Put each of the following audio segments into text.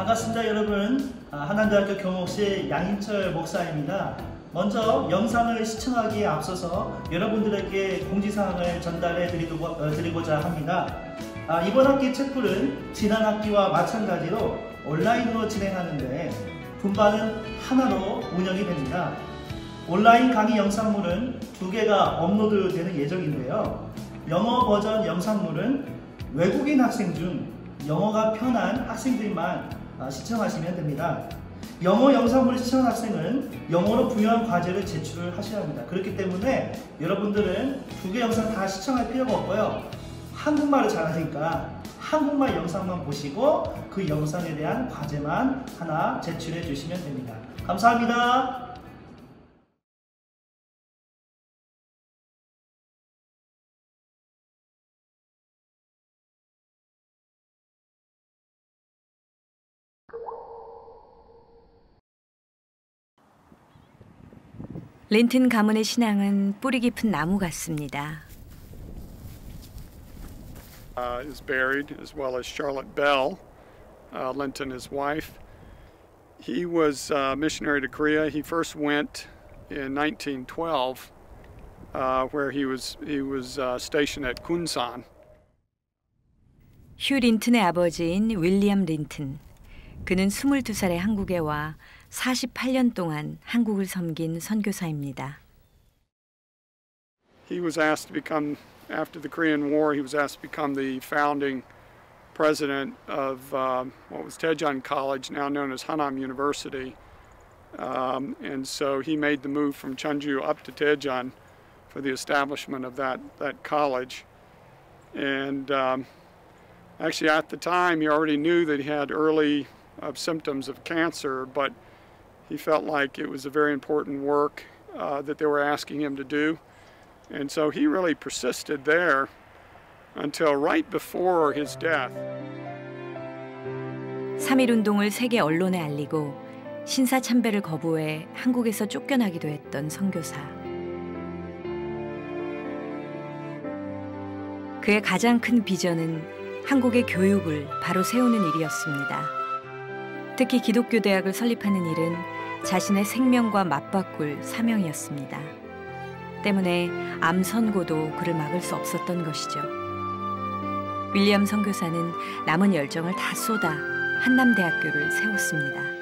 반갑습니다 여러분. 한남대학교 경옥시 양인철 목사입니다. 먼저 영상을 시청하기에 앞서서 여러분들에게 공지사항을 전달해 드리고자 합니다. 이번 학기 책풀은 지난 학기와 마찬가지로 온라인으로 진행하는데 분반은 하나로 운영이 됩니다. 온라인 강의 영상물은 2개가 업로드되는 예정인데요. 영어 버전 영상물은 외국인 학생 중 영어가 편한 학생들만 시청하시면 됩니다. 영어 영상물을 시청한 학생은 영어로 부여한 과제를 제출을 하셔야 합니다. 그렇기 때문에 여러분들은 2개 영상 다 시청할 필요가 없고요. 한국말을 잘하니까 한국말 영상만 보시고 그 영상에 대한 과제만 하나 제출해 주시면 됩니다. 감사합니다. 린튼 가문의 신앙은 뿌리 깊은 나무 같습니다. Is buried, as well as Charlotte Bell, Linton, his wife. He was a missionary to Korea. He first went in 1912, where he was stationed at Kunsan. 휴 린튼의 아버지인 윌리엄 린튼. 그는 22살에 한국에 와 48년 동안 한국을 섬긴 선교사입니다. He was asked to become, after the Korean War, he was asked to become the founding president of what was Daejeon College, now known as Hanam University. And so he made the move from Cheonju up to Daejeon for the establishment of that college. And actually at the time he already knew that he had early symptoms of cancer, but he felt like it was a very important work that they were asking him to do. And so he really persisted there until right before his death. 3.1 운동을 세계 언론에 알리고 신사참배를 거부해 한국에서 쫓겨나기도 했던 선교사. 그의 가장 큰 비전은 한국의 교육을 바로 세우는 일이었습니다. 특히 기독교 대학을 설립하는 일은 자신의 생명과 맞바꿀 사명이었습니다. 때문에 암 선고도 그를 막을 수 없었던 것이죠. 윌리엄 선교사는 남은 열정을 다 쏟아 한남대학교를 세웠습니다.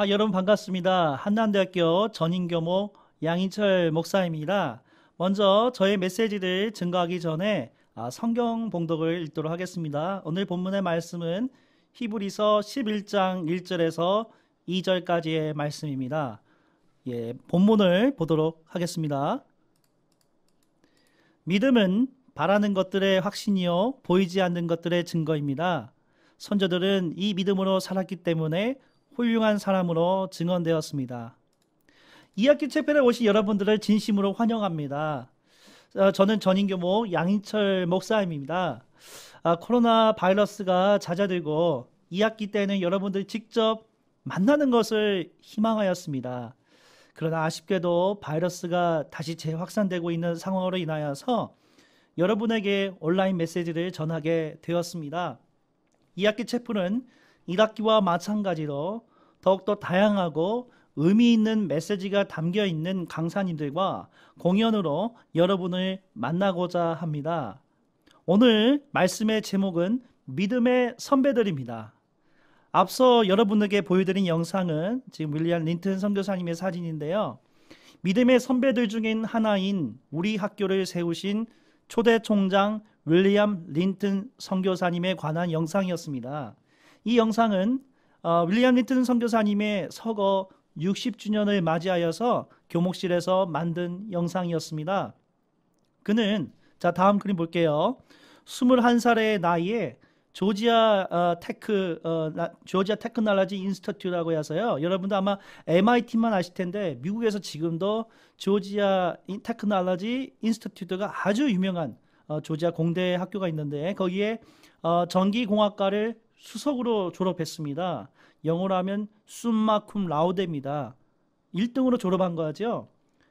여러분 반갑습니다. 한남대학교 전인교목 양인철 목사입니다. 먼저 저의 메시지를 증거하기 전에 성경 봉독을 읽도록 하겠습니다. 오늘 본문의 말씀은 히브리서 11장 1절에서 2절까지의 말씀입니다. 본문을 보도록 하겠습니다. 믿음은 바라는 것들의 확신이요 보이지 않는 것들의 증거입니다. 선조들은 이 믿음으로 살았기 때문에 훌륭한 사람으로 증언되었습니다. 2학기 체펠에 오신 여러분들을 진심으로 환영합니다. 저는 전인교목 양인철 목사입니다. 코로나 바이러스가 잦아들고 2학기 때는 여러분들 직접 만나는 것을 희망하였습니다. 그러나 아쉽게도 바이러스가 다시 재확산되고 있는 상황으로 인하여서 여러분에게 온라인 메시지를 전하게 되었습니다. 2학기 체플은 1학기와 마찬가지로 더욱더 다양하고 의미 있는 메시지가 담겨 있는 강사님들과 공연으로 여러분을 만나고자 합니다. 오늘 말씀의 제목은 믿음의 선배들입니다. 앞서 여러분에게 보여드린 영상은 지금 윌리엄 린튼 선교사님의 사진인데요. 믿음의 선배들 중인 하나인 우리 학교를 세우신 초대 총장 윌리엄 린튼 선교사님에 관한 영상이었습니다. 이 영상은 윌리엄 린튼 선교사님의 서거 60주년을 맞이하여서 교목실에서 만든 영상이었습니다. 그는 다음 그림 볼게요. 21살의 나이에 조지아 테크놀로지 인스티튜트라고 해서요. 여러분도 아마 MIT만 아실 텐데 미국에서 지금도 조지아 테크놀로지 인스티튜트가 아주 유명한 조지아 공대 학교가 있는데 거기에 전기공학과를 수석으로 졸업했습니다. 영어로 하면 숨마쿰 라우데입니다. 1등으로 졸업한 거죠.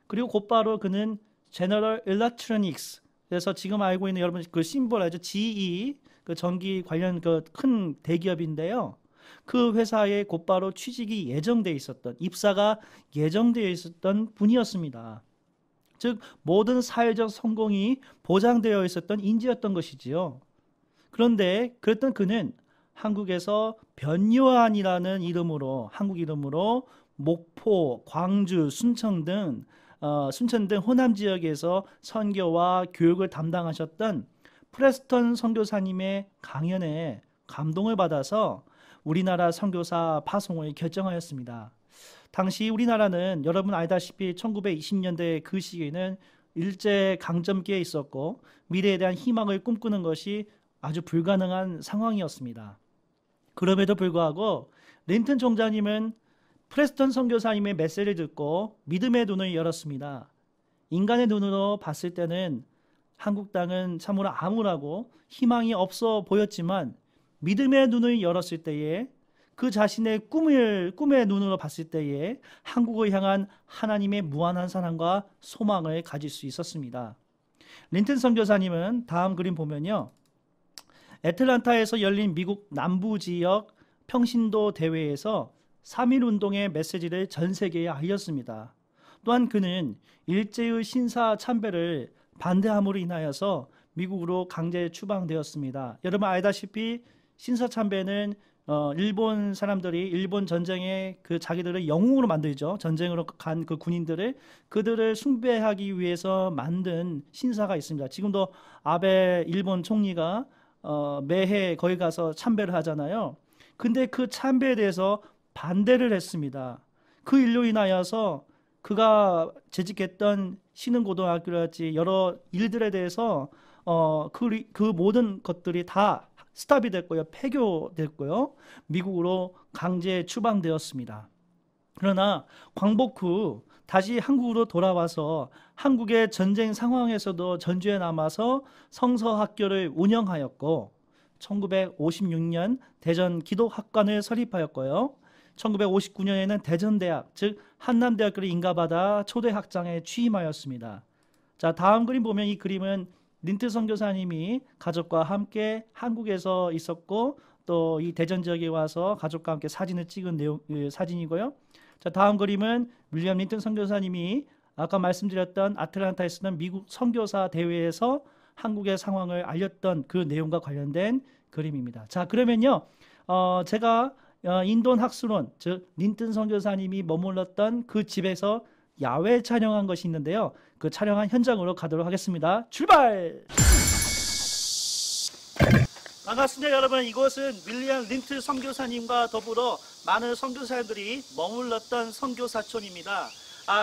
그리고 곧바로 그는 제너럴 일렉트로닉스, 그래서 지금 알고 있는 여러분 그 심볼 알죠? GE 그 전기 관련 그 큰 대기업인데요. 그 회사에 곧바로 취직이 예정돼 있었던, 입사가 예정되어 있었던 분이었습니다. 즉 모든 사회적 성공이 보장되어 있었던 인재였던 것이지요. 그런데 그랬던 그는 한국에서 변요한이라는 이름으로, 한국 이름으로 목포, 광주, 순천 등 호남 지역에서 선교와 교육을 담당하셨던 프레스턴 선교사님의 강연에 감동을 받아서 우리나라 선교사 파송을 결정하였습니다. 당시 우리나라는 여러분 알다시피 1920년대 그 시기에는 일제강점기에 있었고 미래에 대한 희망을 꿈꾸는 것이 아주 불가능한 상황이었습니다. 그럼에도 불구하고 린튼 총장님은 프레스턴 선교사님의 메시지를 듣고 믿음의 눈을 열었습니다. 인간의 눈으로 봤을 때는 한국 땅은 참으로 암울하고 희망이 없어 보였지만 믿음의 눈을 열었을 때에 그 자신의 꿈의 눈으로 봤을 때에 한국을 향한 하나님의 무한한 사랑과 소망을 가질 수 있었습니다. 린튼 선교사님은 다음 그림 보면요. 애틀란타에서 열린 미국 남부 지역 평신도 대회에서 3.1운동의 메시지를 전 세계에 알렸습니다. 또한 그는 일제의 신사 참배를 반대함으로 인하여서 미국으로 강제 추방되었습니다. 여러분 알다시피 신사 참배는 일본 사람들이 일본 전쟁에 그 자기들을 영웅으로 만들죠. 전쟁으로 간 그 군인들을 그들을 숭배하기 위해서 만든 신사가 있습니다. 지금도 아베 일본 총리가 매해 거기 가서 참배를 하잖아요. 근데 그 참배에 대해서 반대를 했습니다. 그 일로 인하여서 그가 재직했던 신흥고등학교랄지 여러 일들에 대해서 그 모든 것들이 다 스탑이 됐고요. 폐교됐고요. 미국으로 강제 추방되었습니다. 그러나 광복 후 다시 한국으로 돌아와서 한국의 전쟁 상황에서도 전주에 남아서 성서학교를 운영하였고 1956년 대전 기독학관을 설립하였고요. 1959년에는 대전대학, 즉 한남대학교를 인가받아 초대학장에 취임하였습니다. 자, 다음 그림 보면 이 그림은 린트 선교사님이 가족과 함께 한국에서 있었고 또 이 대전 지역에 와서 가족과 함께 사진을 찍은 사진이고요. 자, 다음 그림은 윌리엄 린튼 선교사님이 아까 말씀드렸던 아틀란타에서는 미국 선교사 대회에서 한국의 상황을 알렸던 그 내용과 관련된 그림입니다. 자, 그러면요, 제가 인돈 학술원, 즉 린튼 선교사님이 머물렀던 그 집에서 야외 촬영한 것이 있는데요. 그 촬영한 현장으로 가도록 하겠습니다. 출발! 반갑습니다, 여러분. 이곳은 윌리엄 린튼 선교사님과 더불어 많은 선교사들이 머물렀던 선교사촌입니다.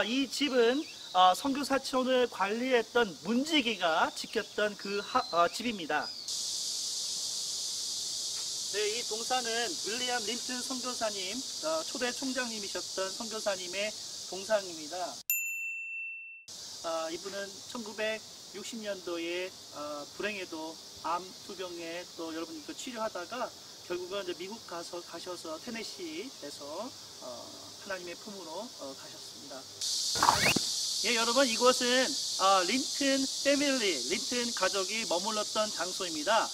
이 집은 선교사촌을 관리했던 문지기가 지켰던 그 집입니다. 네, 이 동산은 윌리엄 린튼 선교사님, 초대 총장님이셨던 선교사님의 동산입니다. 이분은 1960년도에 불행히도 암 투병에 또 여러분이 치료하다가 결국은 이제 미국 가셔서 테네시에서 하나님의 품으로 가셨습니다. 예, 여러분, 이곳은 린튼 패밀리, 린튼 가족이 머물렀던 장소입니다.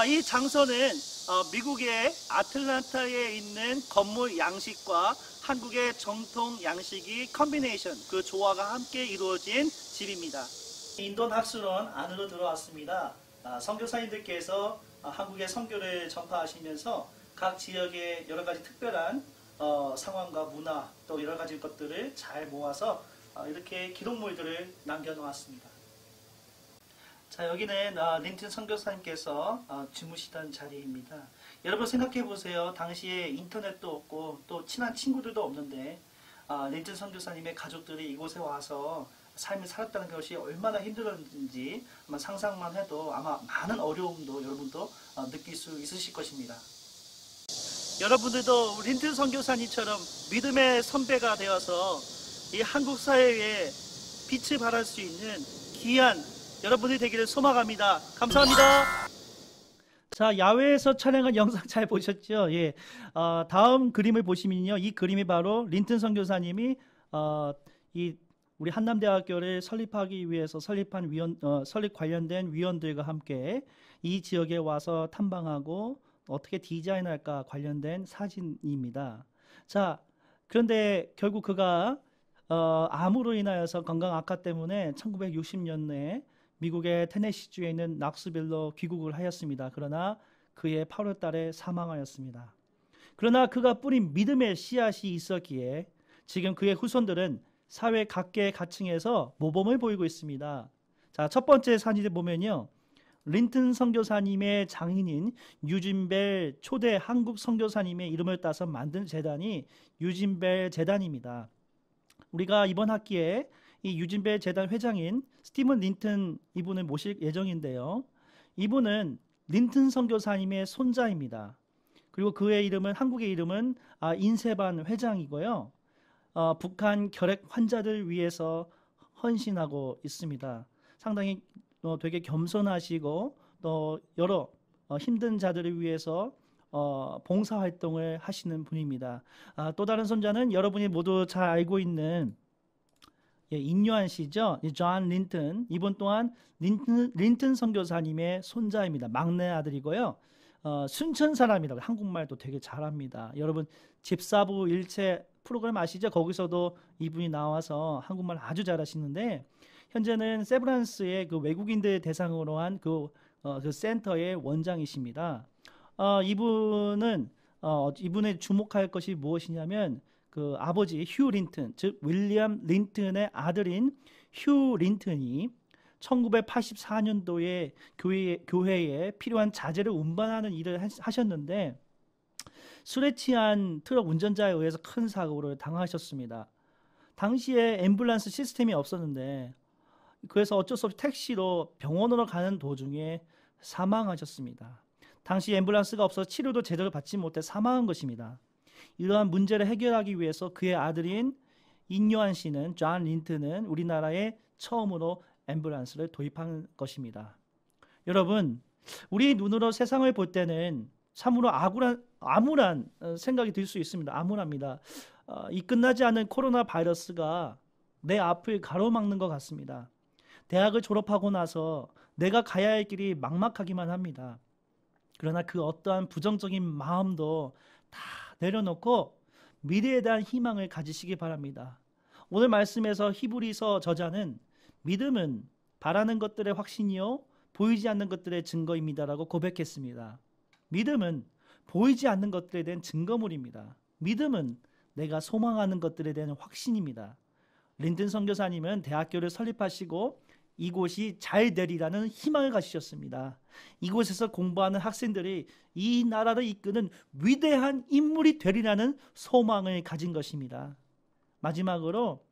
이 장소는 미국의 아틀란타에 있는 건물 양식과 한국의 정통 양식이 컨비네이션, 그 조화가 함께 이루어진 집입니다. 인돈 학술원 안으로 들어왔습니다. 선교사님들께서 한국의 선교를 전파하시면서 각 지역의 여러 가지 특별한 상황과 문화 또 여러 가지 것들을 잘 모아서 이렇게 기록물들을 남겨놓았습니다. 자, 여기는 린튼 선교사님께서 주무시던 자리입니다. 여러분 생각해 보세요. 당시에 인터넷도 없고 또 친한 친구들도 없는데 린튼 선교사님의 가족들이 이곳에 와서 삶을 살았다는 것이 얼마나 힘들었는지 아마 상상만 해도 아마 많은 어려움도 여러분도 느낄 수 있으실 것입니다. 여러분들도 린튼 선교사님처럼 믿음의 선배가 되어서 이 한국 사회에 빛을 발할 수 있는 귀한 여러분이 되기를 소망합니다. 감사합니다. 자, 야외에서 촬영한 영상 잘 보셨죠? 예. 다음 그림을 보시면요, 이 그림이 바로 린튼 선교사님이 우리 한남대학교를 설립하기 위해서 설립한 설립 관련된 위원들과 함께 이 지역에 와서 탐방하고 어떻게 디자인할까 관련된 사진입니다. 자, 그런데 결국 그가 암으로 인하여서 건강 악화 때문에 1960년에 미국의 테네시주에 있는 낙스빌로 귀국을 하였습니다. 그러나 그해 8월 달에 사망하였습니다. 그러나 그가 뿌린 믿음의 씨앗이 있었기에 지금 그의 후손들은 사회 각계 각층에서 모범을 보이고 있습니다. 자, 첫 번째 사진을 보면요, 린튼 선교사님의 장인인 유진 벨 초대 한국 선교사님의 이름을 따서 만든 재단이 유진 벨 재단입니다. 우리가 이번 학기에 이 유진 벨 재단 회장인 스티븐 린튼 이분을 모실 예정인데요. 이분은 린튼 선교사님의 손자입니다. 그리고 그의 이름은, 한국의 이름은 인세반 회장이고요. 북한 결핵 환자들 위해서 헌신하고 있습니다. 상당히 되게 겸손하시고 또 여러 힘든 자들을 위해서 봉사활동을 하시는 분입니다. 또 다른 손자는 여러분이 모두 잘 알고 있는 인요한 씨죠. 존 린튼. 이분 또한 린튼 선교사님의 손자입니다. 막내 아들이고요. 순천 사람이라고 한국말도 되게 잘합니다. 여러분 집사부 일체 프로그램 아시죠? 거기서도 이분이 나와서 한국말 아주 잘하시는데 현재는 세브란스의 그 외국인들 대상으로 한 그 센터의 원장이십니다. 이분의 주목할 것이 무엇이냐면 그 아버지 휴 린튼, 즉 윌리엄 린튼의 아들인 휴 린튼이 1984년도에 교회에 필요한 자재를 운반하는 일을 하셨는데 술에 취한 트럭 운전자에 의해서 큰 사고를 당하셨습니다. 당시에 앰뷸런스 시스템이 없었는데 그래서 어쩔 수 없이 택시로 병원으로 가는 도중에 사망하셨습니다. 당시 앰뷸런스가 없어서 치료도 제대로 받지 못해 사망한 것입니다. 이러한 문제를 해결하기 위해서 그의 아들인 인요한 씨는, 존 린튼은 우리나라에 처음으로 앰뷸런스를 도입한 것입니다. 여러분, 우리 눈으로 세상을 볼 때는 참으로 암울한 생각이 들 수 있습니다. 암울합니다. 이 끝나지 않는 코로나 바이러스가 내 앞을 가로막는 것 같습니다. 대학을 졸업하고 나서 내가 가야 할 길이 막막하기만 합니다. 그러나 그 어떠한 부정적인 마음도 다 내려놓고 미래에 대한 희망을 가지시기 바랍니다. 오늘 말씀에서 히브리서 저자는 믿음은 바라는 것들의 확신이요 보이지 않는 것들의 증거입니다라고 고백했습니다. 믿음은 보이지 않는 것들에 대한 증거물입니다. 믿음은 내가 소망하는 것들에 대한 확신입니다. 린튼 선교사님은 대학교를 설립하시고 이곳이 잘 되리라는 희망을 가지셨습니다. 이곳에서 공부하는 학생들이 이 나라를 이끄는 위대한 인물이 되리라는 소망을 가진 것입니다. 마지막으로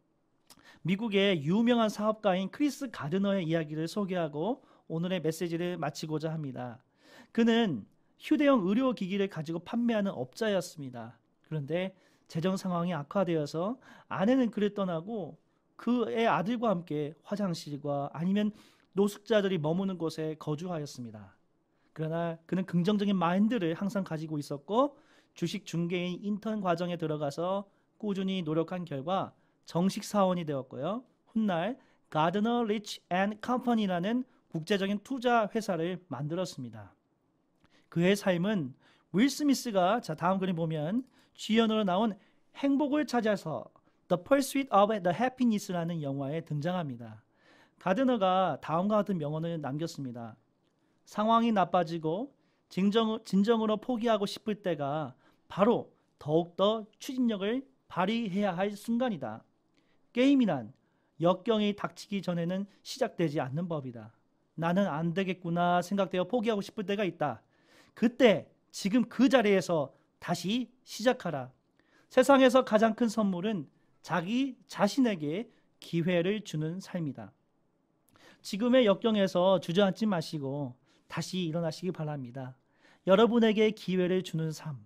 미국의 유명한 사업가인 크리스 가드너의 이야기를 소개하고 오늘의 메시지를 마치고자 합니다. 그는 휴대용 의료기기를 가지고 판매하는 업자였습니다. 그런데 재정 상황이 악화되어서 아내는 그를 떠나고 그의 아들과 함께 화장실과 아니면 노숙자들이 머무는 곳에 거주하였습니다. 그러나 그는 긍정적인 마인드를 항상 가지고 있었고 주식 중개인 인턴 과정에 들어가서 꾸준히 노력한 결과 정식 사원이 되었고요. 훗날 가드너 리치 앤 컴퍼니라는 국제적인 투자 회사를 만들었습니다. 그의 삶은 윌 스미스가 다음 그림 보면 주연으로 나온 행복을 찾아서 The Pursuit of the Happiness라는 영화에 등장합니다. 가드너가 다음과 같은 명언을 남겼습니다. 상황이 나빠지고 진정으로 포기하고 싶을 때가 바로 더욱더 추진력을 발휘해야 할 순간이다. 게임이란 역경이 닥치기 전에는 시작되지 않는 법이다. 나는 안 되겠구나 생각되어 포기하고 싶을 때가 있다. 그때 지금 그 자리에서 다시 시작하라. 세상에서 가장 큰 선물은 자기 자신에게 기회를 주는 삶이다. 지금의 역경에서 주저앉지 마시고 다시 일어나시기 바랍니다. 여러분에게 기회를 주는 삶,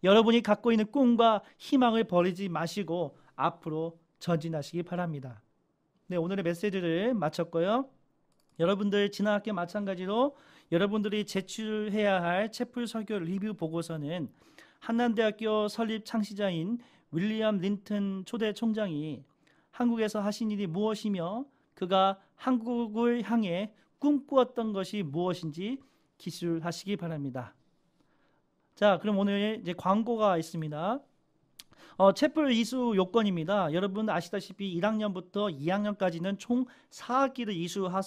여러분이 갖고 있는 꿈과 희망을 버리지 마시고 앞으로 전진하시기 바랍니다. 네, 오늘의 메시지를 마쳤고요. 여러분들 지난 학기 마찬가지로 여러분들이 제출해야 할 채플 설교 리뷰 보고서는 한남대학교 설립 창시자인 윌리엄 린튼 초대 총장이 한국에서 하신 일이 무엇이며 그가 한국을 향해 꿈꾸었던 것이 무엇인지 기술하시기 바랍니다. 자, 그럼 오늘 이제 광고가 있습니다. 채플 이수 요건입니다. 여러분 아시다시피 1학년부터 2학년까지는 총 4학기를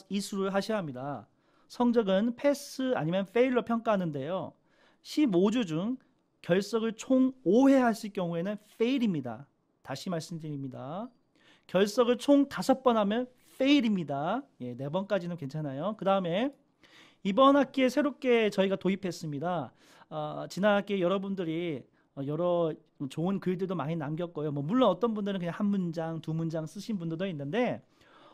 이수를 하셔야 합니다. 성적은 패스 아니면 페일로 평가하는데요. 15주 중 결석을 총 5회 하실 경우에는 페일입니다. 다시 말씀드립니다. 결석을 총 5번 하면 페일입니다. 예, 4번까지는 괜찮아요. 그 다음에 이번 학기에 새롭게 저희가 도입했습니다. 지난 학기에 여러분들이 여러 좋은 글들도 많이 남겼고요. 물론 어떤 분들은 그냥 한 문장, 두 문장 쓰신 분들도 있는데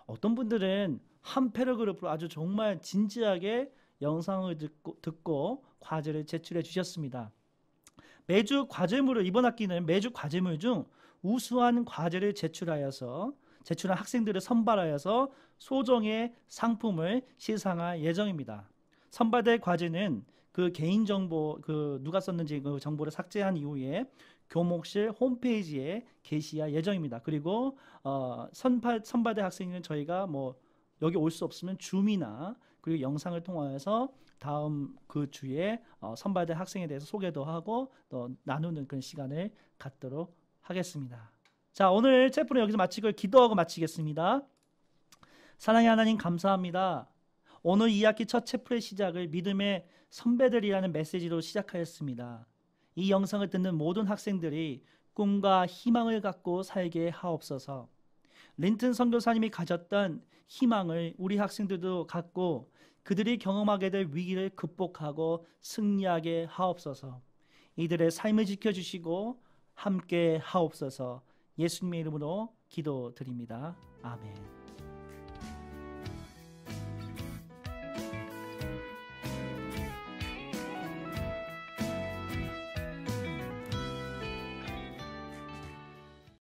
어떤 분들은 한 패러그래프로 아주 정말 진지하게 영상을 듣고 과제를 제출해 주셨습니다. 매주 과제물을 이번 학기는 매주 과제물 중 우수한 과제를 제출한 학생들을 선발하여서 소정의 상품을 시상할 예정입니다. 선발될 과제는 그 개인정보, 누가 썼는지 그 정보를 삭제한 이후에 교목실 홈페이지에 게시할 예정입니다. 그리고 선발된 학생은 저희가 여기 올 수 없으면 줌이나 그리고 영상을 통하여서 다음 그 주에 선발된 학생에 대해서 소개도 하고 또 나누는 그런 시간을 갖도록 하겠습니다. 자, 오늘 채플은 여기서 마치고 기도하고 마치겠습니다. 사랑의 하나님 감사합니다. 오늘 2학기 첫 채플의 시작을 믿음의 선배들이라는 메시지로 시작하였습니다. 이 영상을 듣는 모든 학생들이 꿈과 희망을 갖고 살게 하옵소서. 린튼 선교사님이 가졌던 희망을 우리 학생들도 갖고 그들이 경험하게 될 위기를 극복하고 승리하게 하옵소서. 이들의 삶을 지켜주시고 함께 하옵소서. 예수님의 이름으로 기도드립니다. 아멘.